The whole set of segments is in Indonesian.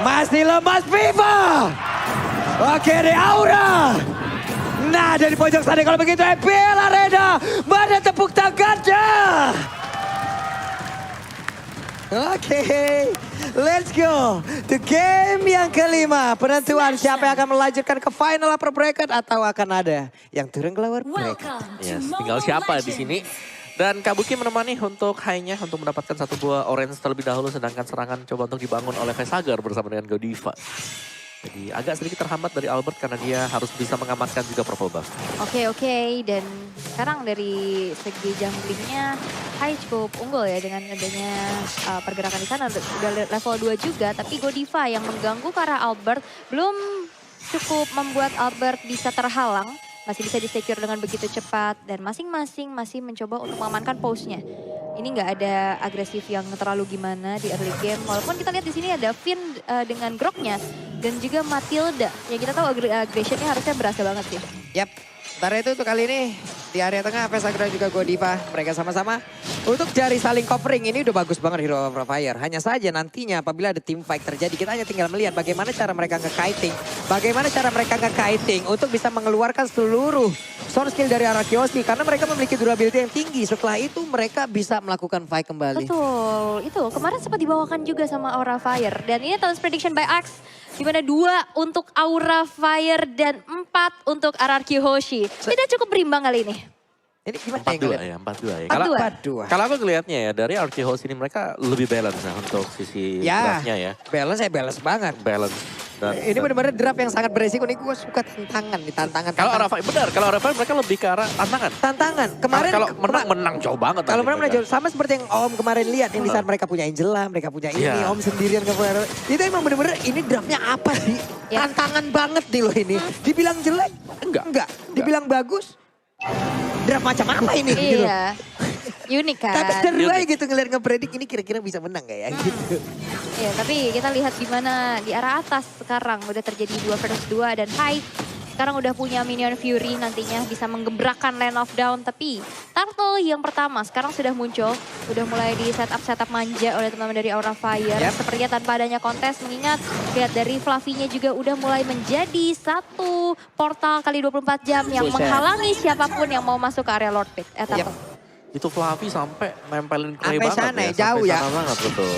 Masih lemas Viva. Oke, di Aura. Nah, dari pojok sana kalau begitu FPL Arena. Mana tepuk tangannya? Oke, let's go to game yang kelima. Penentuan siapa yang akan melanjutkan ke final upper bracket atau akan ada yang turun ke lower bracket. Yes, tinggal siapa di sini. Dan Kabuki menemani untuk high-nya untuk mendapatkan satu buah orange terlebih dahulu. Sedangkan serangan coba untuk dibangun oleh Vesagar bersama dengan Godiva. Jadi agak sedikit terhambat dari Albert karena dia harus bisa mengamankan juga purple buff. Oke, dan sekarang dari segi junglingnya Hai cukup unggul ya dengan adanya pergerakan di sana. Udah level 2 juga, tapi Godiva yang mengganggu ke arah Albert belum cukup membuat Albert bisa terhalang. Masih bisa di-secure dengan begitu cepat dan masing-masing masih mencoba untuk mengamankan pose-nya. Ini nggak ada agresif yang terlalu gimana di early game. Walaupun kita lihat di sini ada Finn dengan Groknya dan juga Matilda. Ya kita tahu aggressionnya harusnya berasa banget sih. Yap, sementara itu untuk kali ini di area tengah Vesagar dan juga Godiva. Mereka sama-sama untuk dari saling covering. Ini udah bagus banget Hero of Fire. Hanya saja nantinya apabila ada team fight terjadi, kita hanya tinggal melihat bagaimana cara mereka nge-kiting. Bagaimana cara mereka nge-kiting untuk bisa mengeluarkan seluruh source skill dari Arakioshi. Karena mereka memiliki durability yang tinggi. Setelah itu mereka bisa melakukan fight kembali. Betul, itu kemarin sempat dibawakan juga sama Aura Fire. Dan ini Talents Prediction by Axe. Dimana 2 untuk Aura Fire dan 4 untuk RRQ Hoshi. Tidak cukup berimbang kali ini. Ini gimana 4-2 ya, 4-2 ya. 4-2. Kalau aku ngelihatnya ya dari RRQ Host ini mereka lebih balance ya untuk sisi draftnya ya. Balance banget. Balance. Dan, ini benar-benar draft yang sangat beresiko. Nih gue suka tantangan nih, tantangan. Kalau Aura Fire, benar. Kalau Aura Fire mereka lebih ke arah tantangan. Tantangan. Kemarin kalau menang jauh banget. Kalau menang jauh. Sama seperti yang Om kemarin lihat. Yang di saat mereka punya Angela, mereka punya ini. Om sendirian. Itu emang benar-benar ini draftnya apa sih? Tantangan banget nih loh ini. Dibilang jelek? Enggak. Dibilang bagus? Draft macam apa ini? Iya. Unik kan. Tapi seru aja gitu ngeliat ngepredik ini kira-kira bisa menang gak ya gitu. Iya, tapi kita lihat gimana di arah atas sekarang udah terjadi 2 versus 2 dan Hai sekarang udah punya minion Fury nantinya bisa menggebrakkan Land of Down. Tapi Turtle yang pertama sekarang sudah muncul. Udah mulai di setup manja oleh teman-teman dari Aura Fire. Sepertinya tanpa adanya kontes mengingat lihat dari Fluffy-nya juga udah mulai menjadi satu portal kali 24 jam yang menghalangi siapapun yang mau masuk ke area Lord Pit. Itu Fluffy sampai nempelin Clay sampai banget sana ya. Jauh sampai ya. Sana banget, betul.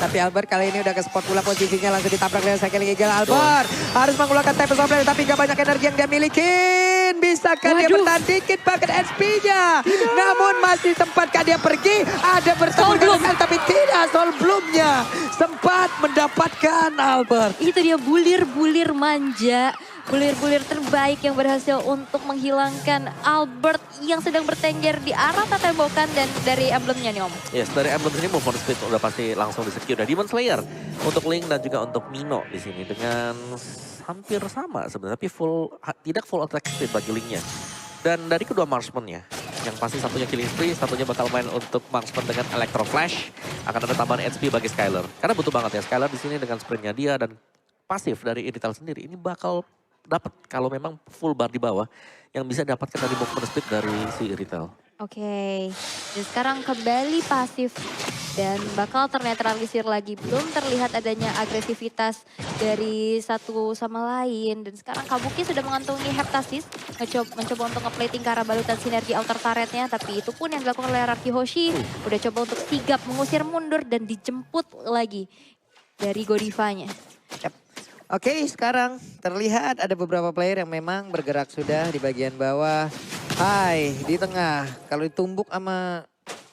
Tapi Albert kali ini udah ke spot pula posisinya langsung ditabrak dengan Cycling Eagle. Albert harus mengeluarkan Tempest of Flame tapi gak banyak energi yang dia miliki. Bisakah dia bertahan dikit pakai SP-nya? Namun masih sempatkah dia pergi? Ada bertemu dengan tapi tidak. Soul Bloom-nya sempat mendapatkan Albert. Itu dia bulir-bulir manja. Bulir-bulir terbaik yang berhasil untuk menghilangkan Albert yang sedang bertengger di arah tembakan dan dari emblemnya nih Om. Yes, dari emblem sini move on speed udah pasti langsung di-secure. Dan Demon Slayer untuk Link dan juga untuk Mino di sini dengan hampir sama sebenarnya, tapi tidak full attack speed bagi Linknya. Dan dari kedua marksman-nya, yang pasti satunya killing spree, satunya bakal main untuk marksman dengan Electro Flash. Akan ada tambahan HP bagi Skylar. Karena butuh banget ya Skylar di sini dengan sprintnya dia dan pasif dari Irital sendiri. Ini bakal dapat kalau memang full bar di bawah yang bisa dapatkan dari movement speed dari si Irital. Oke, dan sekarang kembali pasif dan bakal ternetralisir lagi. Belum terlihat adanya agresivitas dari satu sama lain. Dan sekarang Kabuki sudah mengantongi Heptasis, mencoba untuk ngeplating ke arah balutan sinergi outer turretnya. Tapi itu pun yang dilakukan oleh Raki Hoshi, udah coba untuk sigap mengusir mundur dan dijemput lagi dari Godivanya. Oke, sekarang terlihat ada beberapa player yang memang bergerak sudah di bagian bawah. Hai, di tengah. Kalau ditumbuk sama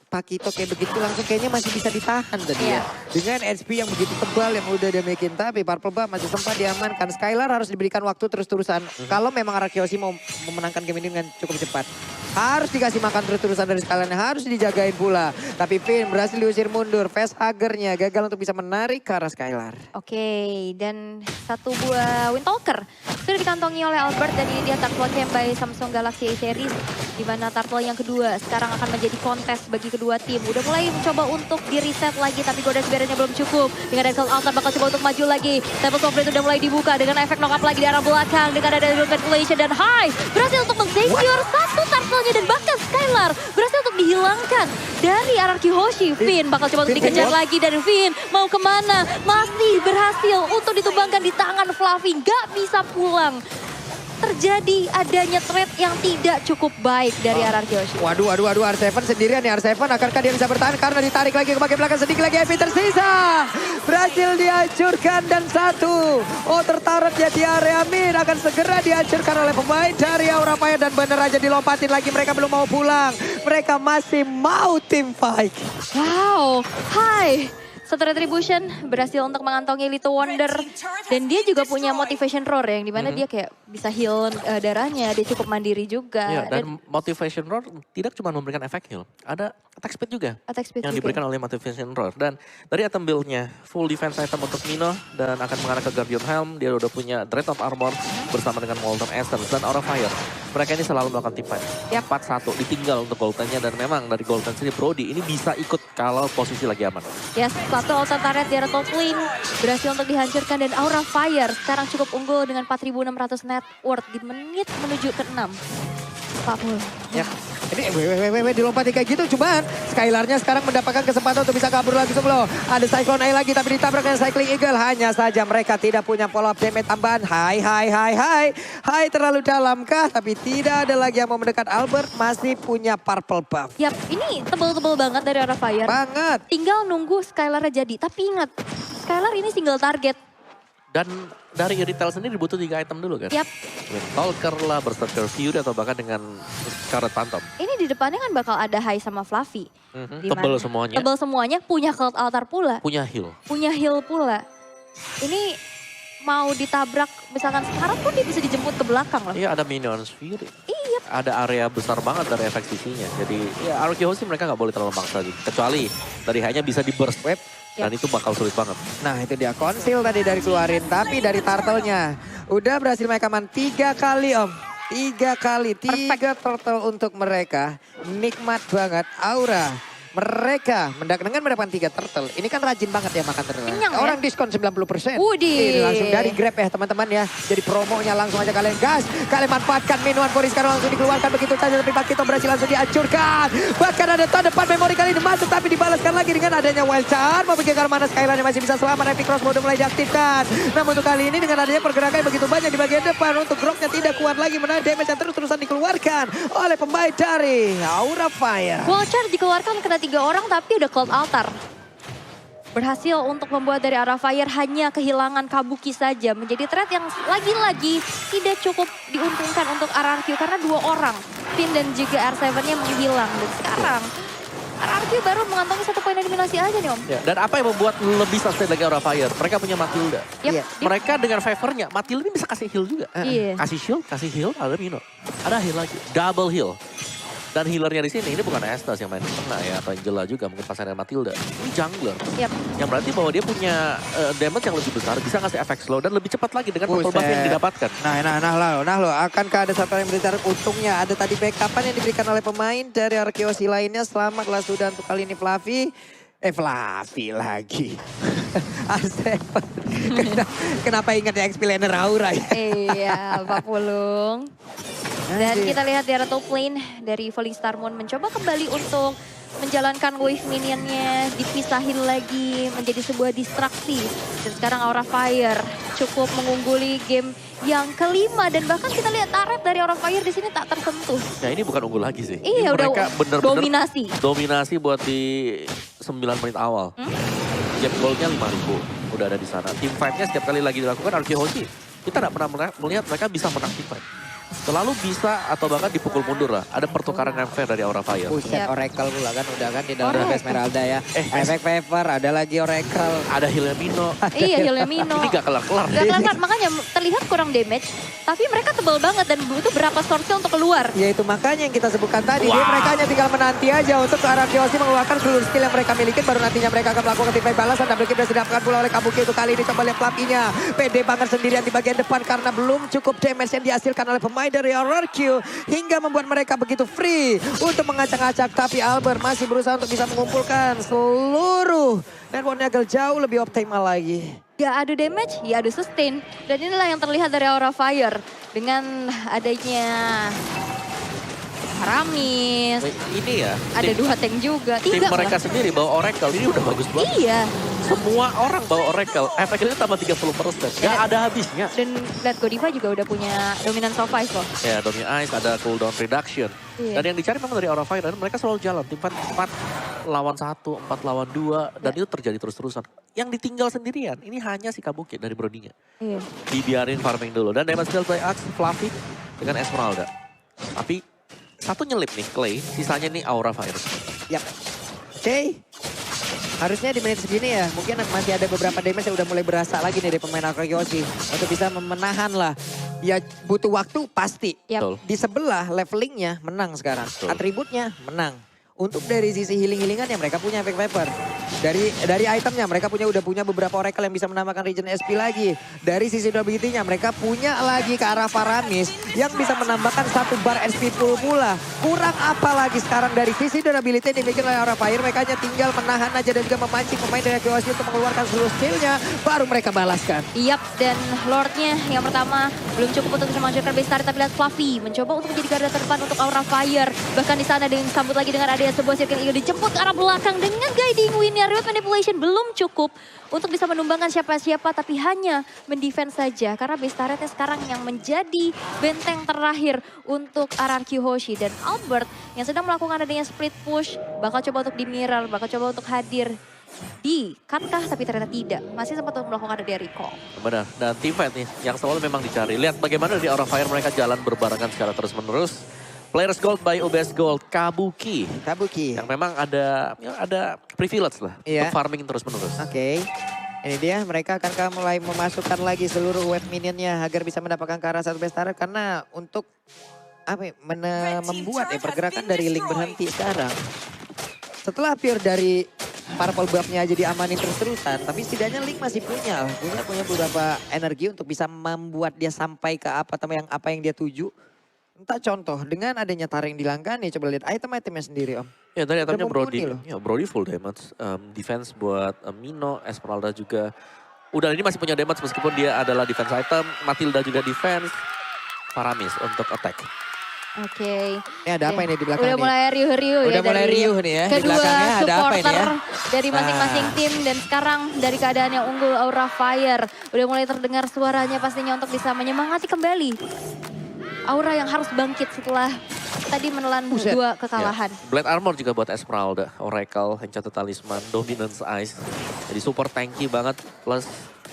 Pakito kayak begitu langsung kayaknya masih bisa ditahan tadi ya. Dengan HP yang begitu tebal yang udah dia bikin. Tapi Purple Buff masih sempat diamankan. Skylar harus diberikan waktu terus-terusan. Kalau memang Arakioshi mau memenangkan game ini dengan cukup cepat. Harus dikasih makan terus-terusan dari Skylar. Harus dijagain pula. Tapi Finn berhasil diusir mundur. Facehagernya gagal untuk bisa menarik ke arah Skylar. Oke, dan satu buah Windtalker sudah dikantongi oleh Albert dan ini dia Tarkwa Camp by Samsung Galaxy A Series. Di mana Turtle yang kedua sekarang akan menjadi kontes bagi kedua tim. Udah mulai mencoba untuk di-reset lagi, tapi Goddess Barrier-nya belum cukup. Dengan Excel Altar bakal coba untuk maju lagi. Temple of Blade udah mulai dibuka dengan efek knock up lagi di arah belakang. Dengan ada ventilation dan Hai berhasil untuk men-secure satu Turtle-nya dan bahkan Skylar berhasil untuk dihilangkan dari Anarchy Hoshi. Finn bakal coba untuk dikejar lagi dan Finn mau kemana? Masih berhasil untuk ditumbangkan di tangan Fluffy. Gak bisa pulang. Terjadi adanya trade yang tidak cukup baik dari Anarchy Hoshi. Waduh, R7 sendirian nih. R7 akankah dia bisa bertahan karena ditarik lagi ke bagian belakang, sedikit lagi Evi tersisa. Berhasil dihancurkan dan satu. Oh, tertarik ya di area mid, akan segera dihancurkan oleh pemain dari Aura Fire dan bener aja dilompatin lagi. Mereka belum mau pulang. Mereka masih mau team fight. Wow, Hai. Satu Retribution berhasil untuk mengantongi Little Wonder. Dan dia juga punya motivation roar yang dimana dia kayak bisa heal darahnya. Dia cukup mandiri juga. Iya, dan motivation roar tidak cuma memberikan efek heal. Ada attack speed juga. Attack speed yang juga. diberikan oleh motivation roar. Dan dari item build-nya, full defense item untuk Mino. Dan akan mengarah ke Guardian Helm. Dia udah punya Dread of Armor bersama dengan Molten Essence dan Aura Fire. Mereka ini selalu melakukan team fight. 4-1 ditinggal untuk Golden-nya. Dan memang dari Golden sendiri Brody ini bisa ikut kalau posisi lagi aman. Yes, satu altar turret di arah top lane berhasil untuk dihancurkan dan Aura Fire sekarang cukup unggul dengan 4.600 net worth di menit menuju ke 6. 40. Ya. Ini dilompatin kayak gitu, cuman Skylar-nya sekarang mendapatkan kesempatan untuk bisa kabur lagi sebelum. Ada Cyclone Eye lagi tapi ditabrak dengan Cycling Eagle. Hanya saja mereka tidak punya follow up damage tambahan. Hai terlalu dalam kah? Tapi tidak ada lagi yang mau mendekat. Albert masih punya purple buff. Yap, ini tebel-tebel banget dari Aura Fire. Banget. Tinggal nunggu Skylar jadi. Tapi ingat, Skylar ini single target. Dan dari retail sendiri butuh 3 item dulu kan? Yap. Stalker lah, Berserker Fury atau bahkan dengan Scarlet Phantom. Ini di depannya kan bakal ada Hai sama Fluffy. Di Tebel mana- semuanya. Tebel semuanya, punya Cult Altar pula. Punya heal. Punya heal pula. Ini mau ditabrak, misalkan sekarang pun dia bisa dijemput ke belakang loh. Iya, ada Minions Fury. Iya. Ada area besar banget dari efek CC-nya. Jadi ya Anarchy Hoshi mereka nggak boleh terlalu maksa gitu. Kecuali dari hanya bisa di burst wave. Dan itu bakal sulit banget. Nah itu dia konsil tadi dari keluarin. Tapi dari turtle-nya udah berhasil mereka aman 3 kali om. 3 kali, 3 turtle untuk mereka. Nikmat banget. Aura. Mereka dengan mendapatkan 3 turtle. Ini kan rajin banget ya makan turtle. Kenyang ya? Orang diskon 90%. Widih. Ini langsung dari Grab ya teman-teman ya. Jadi promonya langsung aja kalian gas. Kalian manfaatkan minuan Boris sekarang langsung dikeluarkan begitu saja. Tapi Pakito berhasil langsung dihancurkan. Bahkan ada tahun depan memori kali ini masuk. Tapi dibalaskan lagi dengan adanya wild charm. Membuat mana Skylar-nya masih bisa selamat. Epic Cross mode mulai diaktifkan. Namun untuk kali ini dengan adanya pergerakan yang begitu banyak di bagian depan. Untuk Groknya tidak kuat lagi menahan damage yang terus-terusan dikeluarkan oleh pemain dari Aura Fire. Vulture dikeluarkan kena 3 orang tapi udah Cult Altar. Berhasil untuk membuat dari Aura Fire hanya kehilangan Kabuki saja. Menjadi trade yang lagi-lagi tidak cukup diuntungkan untuk RRQ karena 2 orang. Finn dan juga R7-nya menghilang. Dan sekarang RRQ baru mengantongi 1 poin eliminasi aja nih om. Ya, dan apa yang membuat lebih sustain lagi Aura Fire? Mereka punya Matilda. Yap, Iya. Mereka dengan favor-nya, Matilda ini bisa kasih heal juga. Iya. Kasih shield, kasih heal, ada Mino. Ada heal lagi, double heal. Dan healernya di sini ini bukan Estes yang main di tengah ya, atau Angela juga mungkin pasangan Matilda. Ini jungler. Yap. Yang berarti bahwa dia punya damage yang lebih besar, bisa ngasih efek slow dan lebih cepat lagi dengan purple buff yang Buset. didapatkan. Nah lo, akankah ada satu yang berbicara untungnya? Ada tadi backupan yang diberikan oleh pemain dari Arkeosi lainnya. Selamatlah sudah untuk kali ini Fluffy. Fluffy lagi. Arseven. Kenapa ingat ya XP laner Aura ya? Iya, Pak Pulung. Dan kita lihat di arah top lane dari Falling Star Moon mencoba kembali untuk menjalankan wave minionnya, dipisahin lagi menjadi sebuah distraksi. Dan sekarang Aura Fire cukup mengungguli game yang kelima dan bahkan kita lihat turret dari Aura Fire di sini tak tersentuh. Ya ini bukan unggul lagi sih. Iya, Ini udah mereka bener-bener dominasi. dominasi buat di 9 menit awal. Gap goldnya 5.000 udah ada di sana. Team fight-nya setiap kali lagi dilakukan Anarchy Hoshi. Kita tidak pernah melihat mereka bisa menang team fight. Selalu bisa atau bahkan dipukul mundur lah. Ada pertukaran yang fair dari Aura Fire. Buset, Yap. Oracle pula kan udah kan di dalam Oracle. Esmeralda ya. Efek favor, ada lagi Oracle. Ada healnya Mino. Iya, healnya Mino. Ini gak kelar-kelar. Gak kelar, makanya terlihat kurang damage. Tapi mereka tebal banget dan butuh berapa source-nya untuk keluar. Ya itu makanya yang kita sebutkan tadi. Dia mereka hanya tinggal menanti aja untuk Arkeosi mengeluarkan seluruh skill yang mereka miliki. Baru nantinya mereka akan melakukan tipe balasan. Double kill sudah didapatkan pula oleh Kabuki itu kali ini. Coba lihat Fluffy-nya. PD banget sendirian di bagian depan karena belum cukup damage yang dihasilkan oleh pemain pemain dari RRQ hingga membuat mereka begitu free untuk mengacak-acak. Tapi Albert masih berusaha untuk bisa mengumpulkan seluruh network Nagel jauh lebih optimal lagi. Gak adu damage, ya adu sustain. Dan inilah yang terlihat dari Aura Fire. Dengan adanya Aramis, Ini ya, ada dua tank juga. tim Tiga mereka malah. sendiri bawa Oracle ini udah bagus banget. Iya. Semua orang bawa Oracle, efeknya tambah 30%. Gak ada habisnya. Dan lihat Godiva juga udah punya dominant survive loh. Ya, Domi Ice, ada cooldown reduction. Iya. Dan yang dicari memang dari Aura Fire, dan mereka selalu jalan. Tim 4 lawan 1, 4 lawan 2, dan itu terjadi terus-terusan. Yang ditinggal sendirian, ini hanya si Kabuki dari Brodinya. Iya. Dibiarin farming dulu. Dan damage dealt by Axe, Fluffy dengan Esmeralda. Tapi satu nyelip nih, Clay. Sisanya nih Aura Fire. Yap. Oke. Harusnya di menit segini ya, mungkin masih ada beberapa damage yang udah mulai berasa lagi nih dari pemain Akryoshi. Untuk bisa menahan lah. Ya butuh waktu pasti. Yap. Betul. Di sebelah levelingnya menang sekarang. Betul. Atributnya menang. Untuk dari sisi healing-healingannya mereka punya efek Viper. Dari itemnya mereka udah punya beberapa Oracle yang bisa menambahkan regen SP lagi. Dari sisi durability-nya mereka punya lagi ke arah Faramis yang bisa menambahkan 1 bar SP full pula. Kurang apa lagi sekarang dari sisi durability yang dimiliki oleh Aura Fire. Mereka hanya tinggal menahan aja dan juga memancing pemain dari Akryoshi untuk mengeluarkan seluruh skill-nya. Baru mereka balaskan. Yap, dan Lordnya yang pertama belum cukup untuk bisa menghancurkan base turret, tapi lihat Fluffy mencoba untuk menjadi garda terdepan untuk Aura Fire. Bahkan di sana dengan disambut lagi dengan adanya sebuah circle eagle dijemput ke arah belakang dengan guiding win-nya. Remote manipulation belum cukup untuk bisa menumbangkan siapa-siapa, tapi hanya mendefense saja. Karena base turretnya sekarang yang menjadi benteng terakhir untuk RRQ Hoshi. Dan Albert yang sedang melakukan adanya split push, bakal coba untuk di mirror, bakal coba untuk hadir di katkah, tapi ternyata tidak. Masih sempat untuk melakukan adanya recall. Benar, dan team fight nih yang selalu memang dicari. Lihat bagaimana di Aura Fire mereka jalan berbarengan secara terus-menerus. Players Gold by UBS Gold, Kabuki. Yang memang ada privilege lah Iya. untuk farming terus-menerus. Oke. Ini dia mereka akan mulai memasukkan lagi seluruh wave minionnya agar bisa mendapatkan ke arah satu base turret. Karena untuk membuat pergerakan dari Link berhenti sekarang. Setelah pure dari purple buff-nya aja diamanin terus-terusan, tapi setidaknya Link masih punya beberapa energi untuk bisa membuat dia sampai ke apa yang dia tuju. Entah contoh dengan adanya taring di langkah nih, coba lihat item-itemnya sendiri Om. Ya tadi itemnya Udah mumpuni Brody. loh. Ya Brody full damage. Defense buat Mino, Esmeralda juga. Udah ini masih punya damage meskipun dia adalah defense item. Matilda juga defense. Faramis untuk attack. Oke. Ini ada apa ini di belakang Udah nih? mulai riuh-riuh ya. Udah mulai dari riuh nih ya, di kedua belakangnya ada apa ini supporter ya? dari masing-masing tim. Dan sekarang dari keadaan yang unggul Aura Fire. Udah mulai terdengar suaranya pastinya untuk bisa menyemangati kembali Aura yang harus bangkit setelah tadi menelan Buset. 2 kekalahan. Ya. Blade Armor juga buat Esmeralda. Oracle, Enchanted Talisman, Dominance Ice. Jadi super tanky banget. Plus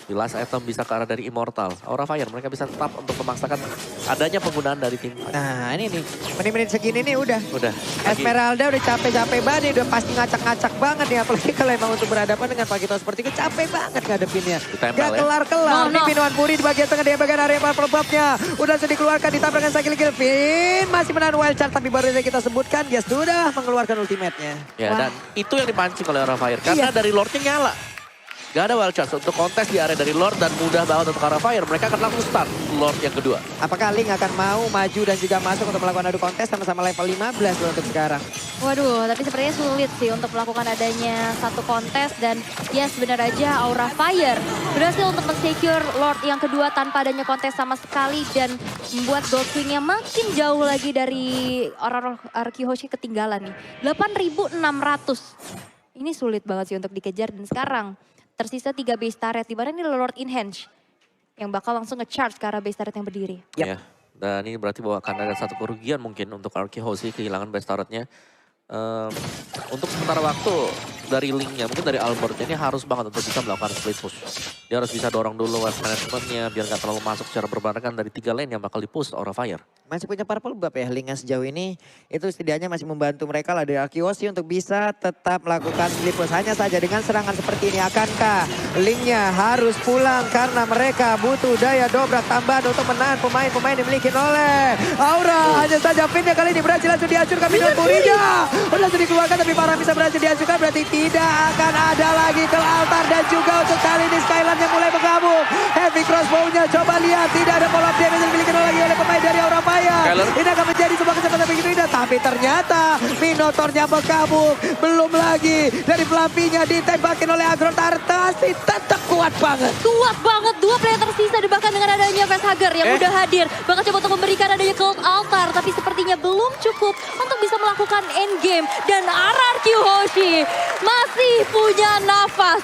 di last item bisa ke arah dari Immortal. Aura Fire mereka bisa tetap untuk memaksakan adanya penggunaan dari tim. Nah ini nih, menit-menit segini nih udah. Udah. lagi- Esmeralda udah capek-capek banget, udah pasti ngacak-ngacak banget nih. Apalagi kalau emang untuk berhadapan dengan Pakito seperti itu, capek banget ngadepinnya. Ditempel Gak ya. kelar-kelar. No, Nih no. Pinuan Puri di bagian tengah, dia bagian area purple buff-nya. Udah sudah dikeluarkan, ditambah dengan Sakil Gilvin. Masih menahan wild card, tapi baru saja kita sebutkan, dia sudah mengeluarkan ultimate-nya. Ya Wah. dan itu yang dipancing oleh Aura Fire. Karena Iya. dari Lordnya nyala. Gak ada wild chance untuk kontes di area dari Lord dan mudah banget untuk Aura Fire. Mereka akan langsung start Lord yang kedua. Apakah Link akan mau maju dan juga masuk untuk melakukan adu kontes sama-sama level 15 loh untuk sekarang? Waduh, tapi sepertinya sulit sih untuk melakukan adanya satu kontes. Dan yes, benar aja Aura Fire berhasil untuk men-secure Lord yang kedua tanpa adanya kontes sama sekali. Dan membuat Goldwing-nya makin jauh lagi dari orang Hoshi ketinggalan nih. 8.600. Ini sulit banget sih untuk dikejar. Dan sekarang tersisa 3 base turret. Dimana ini Lord Enhance yang bakal langsung nge-charge ke arah base turret yang berdiri. Yap. Ya. Dan ini berarti bahwa akan ada satu kerugian mungkin untuk Hoshi kehilangan base turret-nya. Untuk sementara waktu dari Link-nya, mungkin dari Albert-nya ini harus banget untuk bisa melakukan split push. Dia harus bisa dorong dulu wave management-nya biar gak terlalu masuk secara berbarengan dari 3 lane yang bakal di-push Aura Fire. Masih punya purple buff ya Lingnya sejauh ini. Itu setidaknya masih membantu mereka lah dari Akryoshi untuk bisa tetap melakukan split push. Hanya saja dengan serangan seperti ini, akankah Lingnya harus pulang karena mereka butuh daya dobrak tambahan untuk menahan pemain-pemain dimiliki oleh Aura. Hanya saja pinnya kali ini berhasil langsung dihancurkan Pinuan Purinya. Udah langsung dikeluarkan tapi Parah bisa berhasil dihancurkan. Berarti tidak akan ada lagi ke altar. Dan juga untuk kali ini Skyland yang mulai bergabung. Heavy crossbow-nya coba lihat. Tidak ada follow up damage yang dimiliki lagi oleh pemain dari Aura Fire. Skyler. Ini akan menjadi sebuah kesempatan begitu indah. Tapi ternyata Minotaurnya berkabung. Belum lagi dari Fluffy-nya ditembakin oleh Agro Tartasi. Tetap kuat banget. Kuat banget, 2 player tersisa dan bahkan dengan adanya Facehugger yang udah hadir. Bahkan coba untuk memberikan adanya Cold Altar, tapi sepertinya belum cukup untuk bisa melakukan endgame. Dan RRQ Hoshi masih punya nafas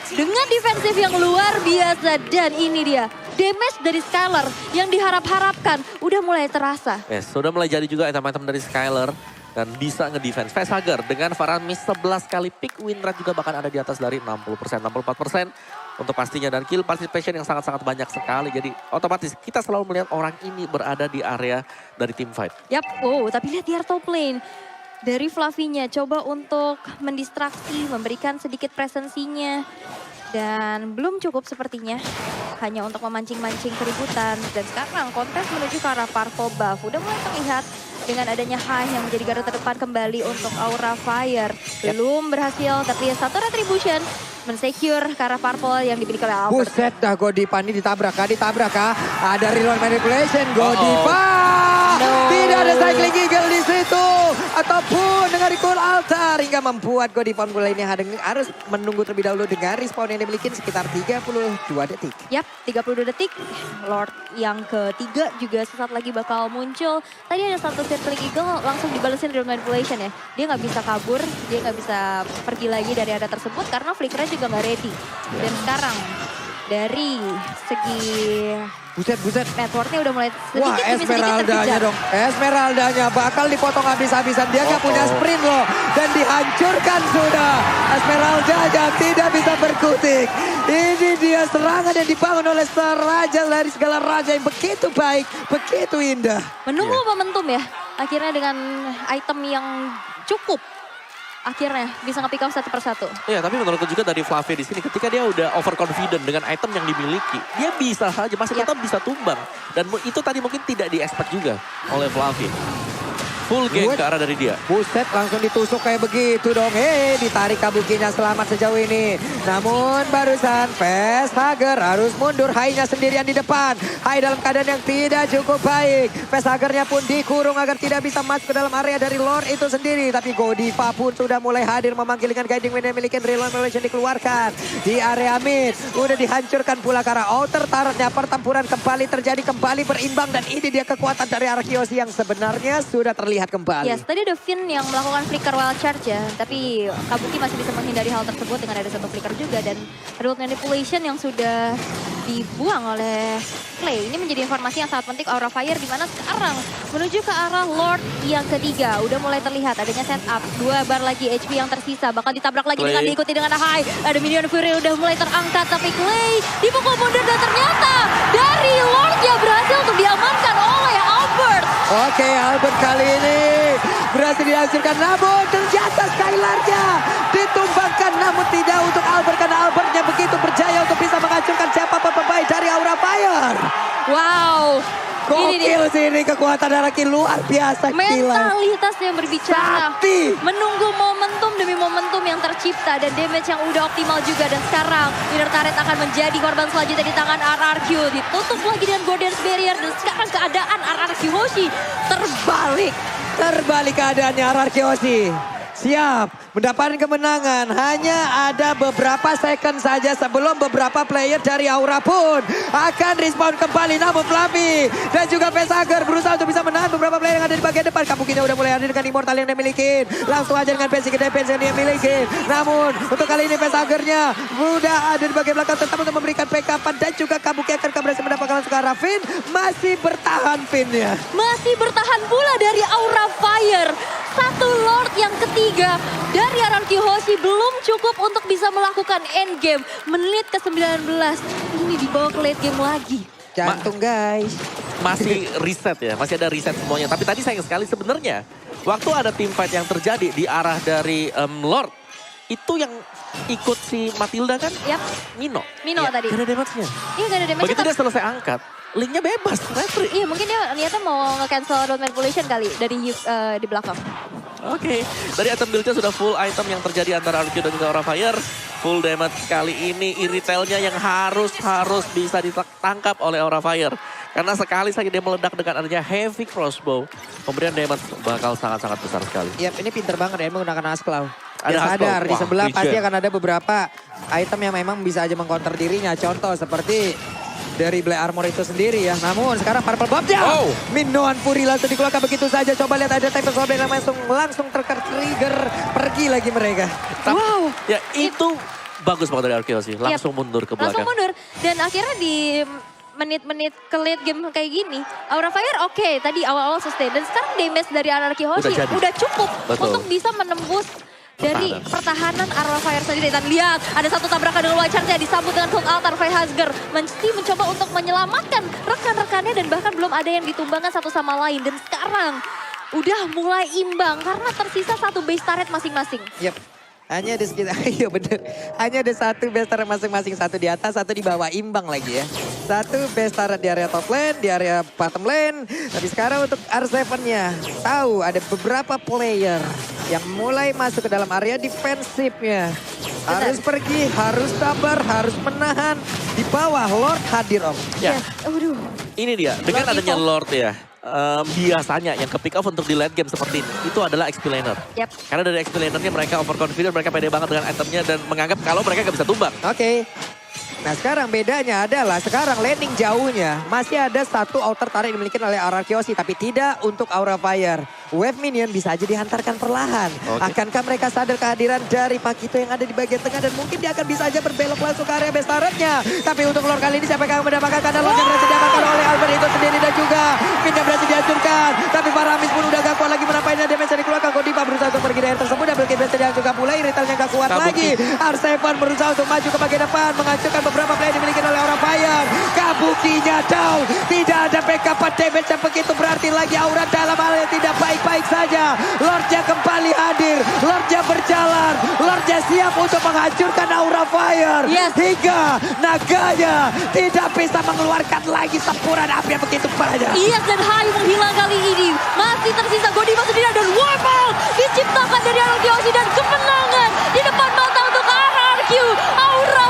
dengan defensif yang luar biasa. Dan ini dia, damage dari Skyler yang diharap-harapkan udah mulai terasa. Yes, sudah mulai jadi juga item-item dari Skyler. Dan bisa nge-defense. Facehugger dengan Faramis 11 kali pick win rate juga bahkan ada di atas dari 60%, 64% untuk pastinya. Dan kill participation yang sangat-sangat banyak sekali. Jadi otomatis kita selalu melihat orang ini berada di area dari team fight. Yap, tapi lihat di top lane. Dari Fluffy-nya coba untuk mendistraksi, memberikan sedikit presensinya. Dan belum cukup sepertinya. Hanya untuk memancing-mancing keributan. Dan sekarang kontes menuju ke arah Parvo Buff. Udah mulai terlihat dengan adanya Hai yang menjadi garda terdepan kembali untuk Aura Fire. Belum berhasil, tapi satu retribution mensecure ke arah Purple yang dimiliki oleh Albert. Buset dah Godiva ini ditabrak kah? Ada reload manipulation, Godiva! Tidak ada cycling eagle di situ. Ataupun dengan recall altar hingga membuat Godiva mulai ini harus menunggu terlebih dahulu dengan respawn yang dimiliki sekitar 32 detik. Yap, 32 detik. Lord yang ketiga juga sesaat lagi bakal muncul. Tadi ada satu circling eagle langsung dibalesin reload manipulation ya. Dia nggak bisa kabur, dia nggak bisa pergi lagi dari area tersebut karena flickernya juga nggak ready. Dan sekarang dari segi Buset. networknya udah mulai Wah, sedikit Esmeraldanya terkejar. dong. Esmeraldanya bakal dipotong habis-habisan. Dia nggak punya sprint loh. Dan dihancurkan sudah. Esmeraldanya tidak bisa berkutik. Ini dia serangan yang dibangun oleh raja dari segala raja yang begitu baik, begitu indah. Menunggu momentum ya. Akhirnya dengan item yang cukup. Akhirnya bisa nge-pick off satu persatu. Iya, tapi menurutku juga dari Fluffy di sini ketika dia udah overconfident dengan item yang dimiliki, dia bisa saja masih tetap bisa tumbang. Dan itu tadi mungkin tidak di-expect juga oleh Fluffy. Full game ke arah dari dia. Buset, langsung ditusuk kayak begitu dong. Ditarik Kabukinya selamat sejauh ini. Namun barusan Facehugger harus mundur. Hai-nya sendirian di depan. Hai dalam keadaan yang tidak cukup baik. Facehugger-nya pun dikurung agar tidak bisa masuk ke dalam area dari Lord itu sendiri. Tapi Godiva pun sudah mulai hadir memanggil dengan guiding wind yang memiliki reload manipulation dikeluarkan. Di area mid. Udah dihancurkan pula ke arah outer turret-nya. Pertempuran kembali terjadi, kembali berimbang. Dan ini dia kekuatan dari Arkeosi yang sebenarnya sudah terlihat kembali. Yes, tadi ada Finn yang melakukan flicker wild charge ya. Tapi Kabuki masih bisa menghindari hal tersebut dengan ada satu flicker juga. Dan reload manipulation yang sudah dibuang oleh Clay. Ini menjadi informasi yang sangat penting Aura Fire. Dimana sekarang menuju ke arah Lord yang ketiga. Udah mulai terlihat adanya setup. 2 bar lagi HP yang tersisa. Bakal ditabrak lagi Clay. dengan diikuti dengan High. Ada Minion Fury udah mulai terangkat. Tapi Clay dipukul mundur dan ternyata dari Lord yang berhasil untuk diamankan oleh Albert. Oke, Albert kali ini berhasil dihancurkan. Namun ternyata Skylarnya ditumbangkan. Namun tidak untuk Albert karena Albertnya begitu berjaya untuk bisa menghancurkan siapapun pemain dari Aura Fire. Wow. Ini dia. Gokil sih ini kekuatan Araki luar biasa. Gila. Mentalitas yang berbicara. Sakti. Menunggu momentum demi momentum yang tercipta. Dan damage yang udah optimal juga. Dan sekarang Inner Turret akan menjadi korban selanjutnya di tangan RRQ. Ditutup lagi dengan Guardian's Barrier. Dan sekarang keadaan RRQ Hoshi terbalik. Terbalik keadaannya Arkeosi. Siap mendapatkan kemenangan. Hanya ada beberapa second saja sebelum beberapa player dari Aura pun akan respawn kembali. Namun Fluffy dan juga Facehugger berusaha untuk bisa menahan beberapa player yang ada di bagian depan. Kabukinya udah mulai hadir dengan Immortal yang dia miliki. Langsung aja dengan basic defense yang dia miliki. Namun untuk kali ini Facehugger-nya udah ada di bagian belakang tetap untuk memberikan backup. Dan juga Kabuki akan berhasil mendapatkan langsung ke arah Finn. Masih bertahan Finn-nya. Masih bertahan pula dari Aura Fire. Satu Lord yang ketiga dari RRQ Hoshi belum cukup untuk bisa melakukan endgame. Menit ke-19 ini dibawa ke late game lagi. Jantung guys. Masih reset ya, masih ada reset semuanya. Tapi tadi sayang sekali sebenarnya waktu ada team fight yang terjadi di arah dari Lord. Itu yang ikut si Matilda kan Yap, Mino. Mino Iya, tadi. gak ada damage-nya. Iya gak ada damage. Begitu dia selesai angkat, Linknya bebas, retri. Iya mungkin dia niatnya mau nge-cancel road manipulation kali dari di belakang. Oke, dari item build-nya sudah full item yang terjadi antara RQ dan juga Aura Fire. Full damage kali ini iritelnya yang harus bisa ditangkap oleh Aura Fire. Karena sekali saja dia meledak dengan adanya heavy crossbow, pemberian damage bakal sangat-sangat besar sekali. Yap, ini pinter banget ya menggunakan Askelaw. Ada Dia Askelaw. sadar di Wah, sebelah Vision. pasti akan ada beberapa item yang memang bisa aja mengcounter dirinya. Contoh seperti dari Black Armor itu sendiri ya. Namun sekarang Purple Bomb-nya. Oh. Minoan Fury langsung dikeluarkan begitu saja. Coba lihat ada Tempest Orb yang langsung tertrigger. Pergi lagi mereka. Wow. Ya itu bagus banget dari RQ sih, langsung mundur ke belakang. Langsung mundur. Dan akhirnya di menit-menit ke late game kayak gini, Aura Fire oke, tadi awal-awal sustain. Dan sekarang damage dari Anarchy Hoshi jadi. udah cukup Betul. untuk bisa menembus dari pertahanan Aura Fire sendiri. Dan lihat, ada satu tabrakan dengan White Charge disambut dengan Hook Altar. Freyhasger mesti mencoba untuk menyelamatkan rekan-rekannya dan bahkan belum ada yang ditumbangkan satu sama lain. Dan sekarang udah mulai imbang karena tersisa satu base turret masing-masing. Yap. Hanya ada sekitar, iya bener. Hanya ada satu base turret masing-masing. Satu di atas, satu di bawah. Imbang lagi ya. Satu base turret di area top lane, di area bottom lane. Tapi sekarang untuk R7-nya. Tahu ada beberapa player yang mulai masuk ke dalam area defensifnya. Harus pergi, harus sabar, harus menahan. Di bawah Lord hadir om. Ya, Yes. Aduh. ini dia. Dengan Lord adanya Evo. Lord ya, biasanya yang ke pick off untuk di late game seperti ini, itu adalah XP laner. Yap. Karena dari XP lanernya mereka overconfident, mereka pede banget dengan itemnya dan menganggap kalau mereka gak bisa tumbang. Oke. Nah sekarang bedanya adalah sekarang landing jauhnya masih ada satu outer turret dimiliki oleh Anarchy Hoshi tapi tidak untuk Aura Fire. Wave minion bisa aja dihantarkan perlahan. Oke. Akankah mereka sadar kehadiran dari Pakito yang ada di bagian tengah dan mungkin dia akan bisa aja berbelok langsung ke area base turretnya. Tapi untuk Lord kali ini siapa yang akan mendapatkan karena Lord yang berhasil didapatkan oleh Albert itu sendiri dan juga Min yang berhasil dihancurkan. Tapi Paramis pun udah gak kuat lagi menampainya damage yang dikeluarkan. Godiva berusaha untuk pergi dari tersebut. Double kill berhasil dihancurkan pula. Iritelnya gak kuat Kabuki. lagi. R7 berusaha untuk maju ke bagian depan. Menghancurkan beberapa player dimiliki oleh Aura Fire. Kabukinya down. Tidak ada backup damage yang begitu berarti lagi Aura dalam hal yang tidak baik-baik saja. Lordnya kembali hadir. Lordnya berjalan. Lordnya siap untuk menghancurkan Aura Fire. Yes. Hingga naganya tidak bisa mengeluarkan lagi sempuran api yang begitu banyak. Iyas dan Hai menghilang kali ini. Masih tersisa Godiva sendiri dan wipe out diciptakan dari Anarchy Hoshi dan kemenangan di depan mata untuk RRQ. Aura